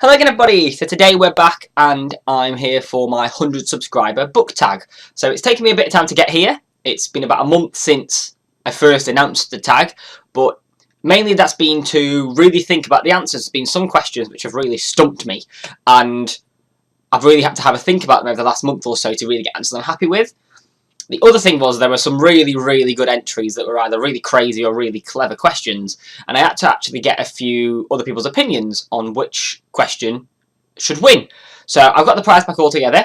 Hello again everybody, so today we're back and I'm here for my 100 subscriber book tag. So it's taken me a bit of time to get here. It's been about a month since I first announced the tag, but mainly that's been to really think about the answers. There's been some questions which have really stumped me and I've really had to have a think about them over the last month or so to really get answers I'm happy with. The other thing was there were some really good entries that were either really crazy or really clever questions, and I had to actually get a few other people's opinions on which question should win. So I've got the prize pack all together,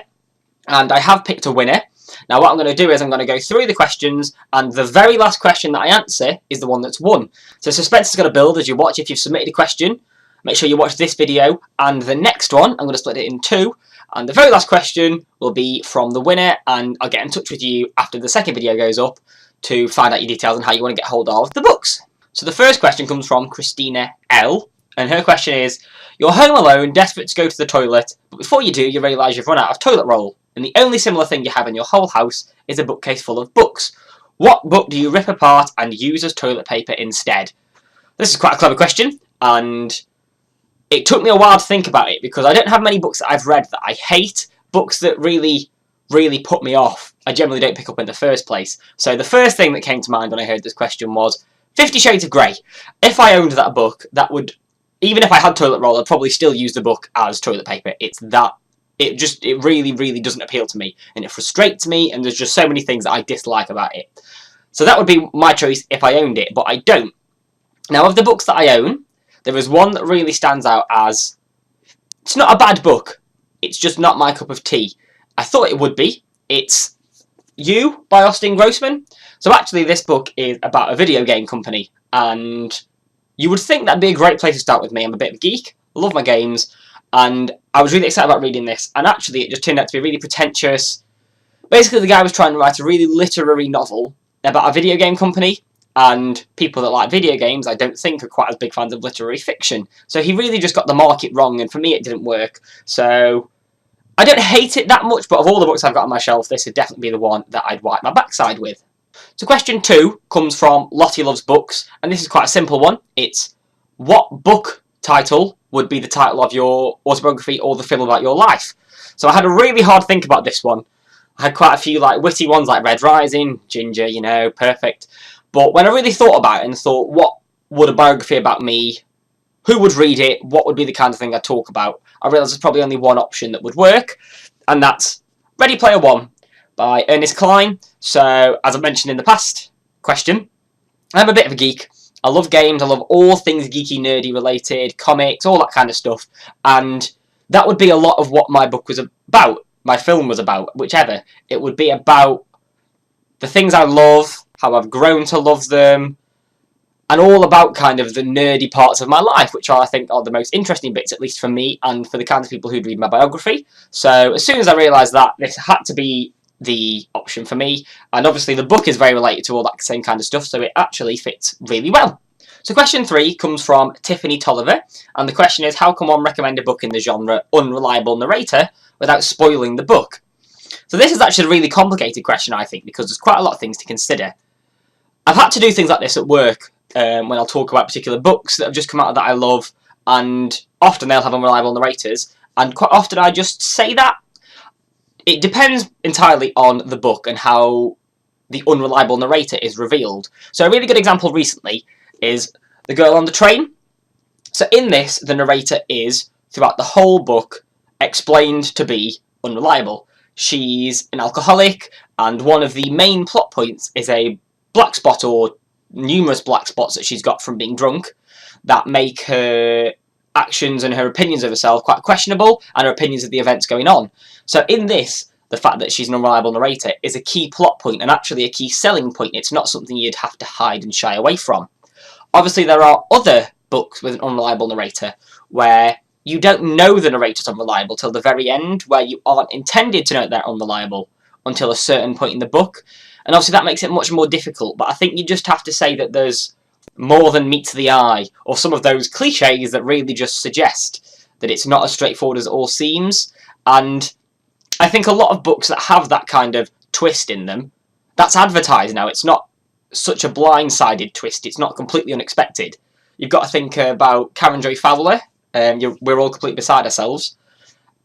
and I have picked a winner. Now what I'm going to do is I'm going to go through the questions, and the very last question that I answer is the one that's won. So suspense is going to build as you watch. If you've submitted a question, make sure you watch this video and the next one. I'm going to split it in two. And the very last question will be from the winner, and I'll get in touch with you after the second video goes up to find out your details and how you want to get hold of the books. So the first question comes from Christina L, and her question is, you're home alone, desperate to go to the toilet, but before you do, you realise you've run out of toilet roll, and the only similar thing you have in your whole house is a bookcase full of books. What book do you rip apart and use as toilet paper instead? This is quite a clever question, and it took me a while to think about it because I don't have many books that I've read that I hate. Books that really put me off, I generally don't pick up in the first place. So the first thing that came to mind when I heard this question was 50 Shades of Grey. If I owned that book, that would, even if I had toilet roll, I'd probably still use the book as toilet paper. It's that, it really doesn't appeal to me. And it frustrates me, and there's just so many things that I dislike about it. So that would be my choice if I owned it, but I don't. Now of the books that I own, there is one that really stands out as, it's not a bad book, it's just not my cup of tea. I thought it would be. It's You by Austin Grossman. So actually this book is about a video game company, and you would think that'd be a great place to start with me. I'm a bit of a geek, I love my games, and I was really excited about reading this, and actually it just turned out to be really pretentious. Basically the guy was trying to write a really literary novel about a video game company, and people that like video games I don't think are quite as big fans of literary fiction. So he really just got the market wrong, and for me it didn't work. So I don't hate it that much, but of all the books I've got on my shelf, this would definitely be the one that I'd wipe my backside with. So question 2 comes from Lottie Loves Books, and this is quite a simple one. It's, what book title would be the title of your autobiography or the film about your life? So I had a really hard think about this one. I had quite a few like witty ones like Red Rising, Ginger, you know, perfect. But when I really thought about it and thought, what would a biography about me, who would read it, what would be the kind of thing I'd talk about, I realised there's probably only one option that would work, and that's Ready Player One by Ernest Cline. So, as I mentioned in the past question, I'm a bit of a geek. I love games, I love all things geeky, nerdy related, comics, all that kind of stuff, and that would be a lot of what my book was about, my film was about, whichever. It would be about the things I love, how I've grown to love them, and all about kind of the nerdy parts of my life, which I think are the most interesting bits, at least for me, and for the kind of people who'd read my biography. So as soon as I realised that, this had to be the option for me, and obviously the book is very related to all that same kind of stuff, so it actually fits really well. So question 3 comes from Tiffany Tolliver, and the question is, how can one recommend a book in the genre unreliable narrator without spoiling the book? So this is actually a really complicated question, I think, because there's quite a lot of things to consider. I've had to do things like this at work when I'll talk about particular books that have just come out that I love, and often they'll have unreliable narrators, and quite often I just say that. It depends entirely on the book and how the unreliable narrator is revealed. So a really good example recently is The Girl on the Train. So in this, the narrator is, throughout the whole book, explained to be unreliable. She's an alcoholic, and one of the main plot points is a black spot, or numerous black spots that she's got from being drunk, that make her actions and her opinions of herself quite questionable, and her opinions of the events going on. So in this, the fact that she's an unreliable narrator is a key plot point, and actually a key selling point. It's not something you'd have to hide and shy away from. Obviously there are other books with an unreliable narrator where you don't know the narrator's unreliable till the very end, where you aren't intended to know they're unreliable until a certain point in the book. And obviously that makes it much more difficult, but I think you just have to say that there's more than meets the eye, or some of those cliches that really just suggest that it's not as straightforward as it all seems. And I think a lot of books that have that kind of twist in them, that's advertised now. It's not such a blindsided twist, it's not completely unexpected. You've got to think about Karen Joy Fowler, we're all completely beside ourselves.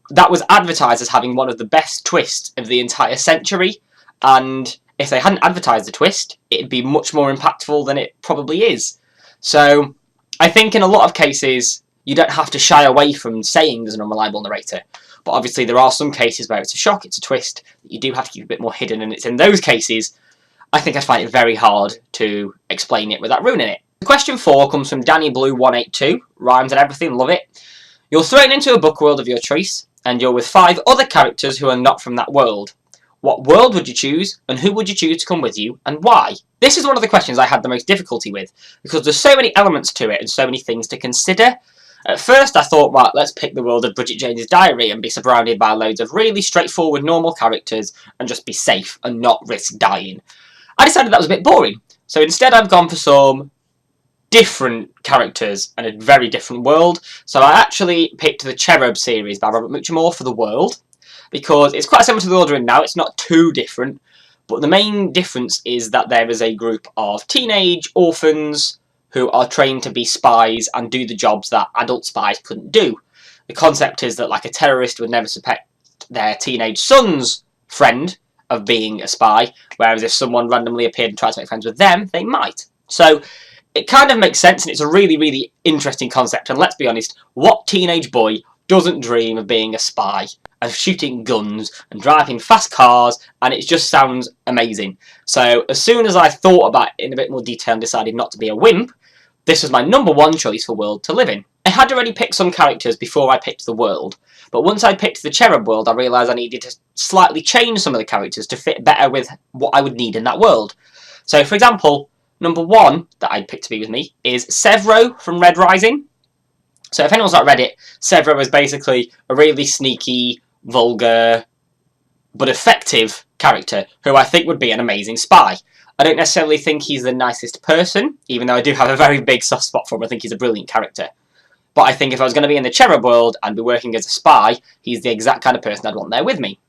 That was advertised as having one of the best twists of the entire century, and if they hadn't advertised the twist, it'd be much more impactful than it probably is. So I think in a lot of cases, you don't have to shy away from saying there's an unreliable narrator. But obviously there are some cases where it's a shock, it's a twist, that you do have to keep a bit more hidden, and it's in those cases, I think I'd find it very hard to explain it without ruining it. Question 4 comes from Danny Blue 182, rhymes and everything, love it. You're thrown into a book world of your choice, and you're with 5 other characters who are not from that world. What world would you choose, and who would you choose to come with you, and why? This is one of the questions I had the most difficulty with, because there's so many elements to it and so many things to consider. At first I thought, right, let's pick the world of Bridget Jones's Diary and be surrounded by loads of really straightforward normal characters and just be safe and not risk dying. I decided that was a bit boring, so instead I've gone for some different characters and a very different world. So I actually picked the Cherub series by Robert Muchamore for the world, because it's quite similar to the order in now, it's not too different, but the main difference is that there is a group of teenage orphans who are trained to be spies and do the jobs that adult spies couldn't do. The concept is that, like, a terrorist would never suspect their teenage son's friend of being a spy, whereas if someone randomly appeared and tried to make friends with them, they might. So it kind of makes sense, and it's a really, really interesting concept, and let's be honest, what teenage boy doesn't dream of being a spy, of shooting guns and driving fast cars, and it just sounds amazing. So as soon as I thought about it in a bit more detail and decided not to be a wimp, this was my number 1 choice for world to live in. I had already picked some characters before I picked the world, but once I picked the Cherub world, I realised I needed to slightly change some of the characters to fit better with what I would need in that world. So, for example, number 1 that I'd picked to be with me is Severo from Red Rising. So if anyone's not read it, Severo is basically a really sneaky, vulgar, but effective character who I think would be an amazing spy. I don't necessarily think he's the nicest person, even though I do have a very big soft spot for him. I think he's a brilliant character. But I think if I was going to be in the Cherub world and be working as a spy, he's the exact kind of person I'd want there with me.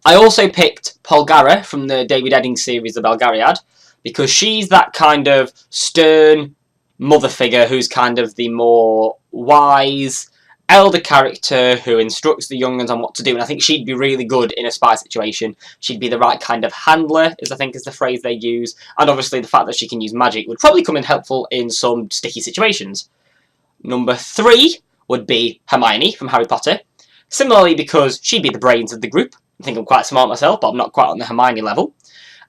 I also picked Polgara from the David Eddings series, The Belgariad, because she's that kind of stern mother figure who's kind of the more wise elder character who instructs the young ones on what to do, and I think she'd be really good in a spy situation. She'd be the right kind of handler, I think is the phrase they use, and obviously the fact that she can use magic would probably come in helpful in some sticky situations. Number 3 would be Hermione from Harry Potter, similarly because she'd be the brains of the group. I think I'm quite smart myself, but I'm not quite on the Hermione level,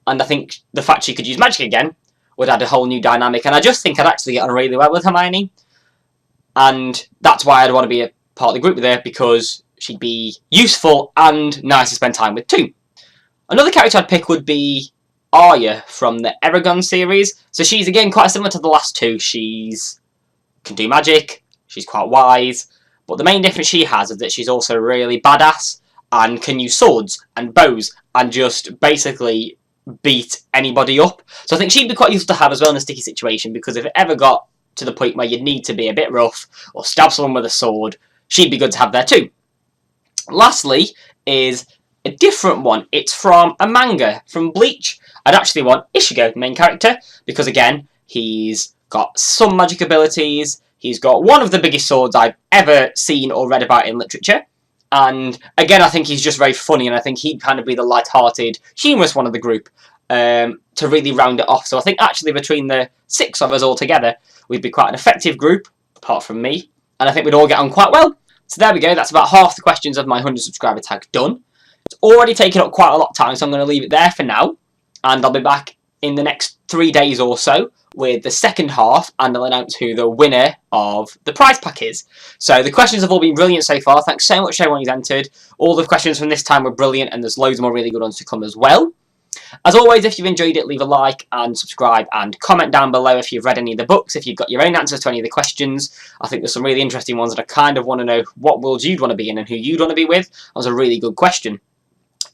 and I think the fact she could use magic again would add a whole new dynamic, and I just think I'd actually get on really well with Hermione. And that's why I'd want to be a part of the group with her, because she'd be useful and nice to spend time with too. Another character I'd pick would be Arya from the Eragon series. So she's again quite similar to the last 2. She's can do magic, she's quite wise, but the main difference she has is that she's also really badass and can use swords and bows and just basically beat anybody up. So I think she'd be quite useful to have as well in a sticky situation, because if it ever got to the point where you'd need to be a bit rough or stab someone with a sword, she'd be good to have there too. Lastly is a different one. It's from a manga, from Bleach. I'd actually want Ishigo, the main character, because again, he's got some magic abilities, he's got one of the biggest swords I've ever seen or read about in literature, and again, I think he's just very funny, and I think he'd kind of be the light-hearted, humorous one of the group to really round it off. So I think actually between the 6 of us all together, we'd be quite an effective group, apart from me, and I think we'd all get on quite well. So there we go, that's about half the questions of my 100 subscriber tag done. It's already taken up quite a lot of time, so I'm going to leave it there for now, and I'll be back in the next 3 days or so with the second half, and I'll announce who the winner of the prize pack is. So the questions have all been brilliant so far. Thanks so much to everyone who's entered. All the questions from this time were brilliant, and there's loads more really good ones to come as well. As always, if you've enjoyed it, leave a like and subscribe and comment down below if you've read any of the books, if you've got your own answers to any of the questions. I think there's some really interesting ones that I kind of want to know what worlds you'd want to be in and who you'd want to be with. That was a really good question.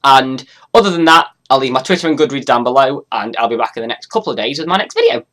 And other than that, I'll leave my Twitter and Goodreads down below, and I'll be back in the next couple of days with my next video.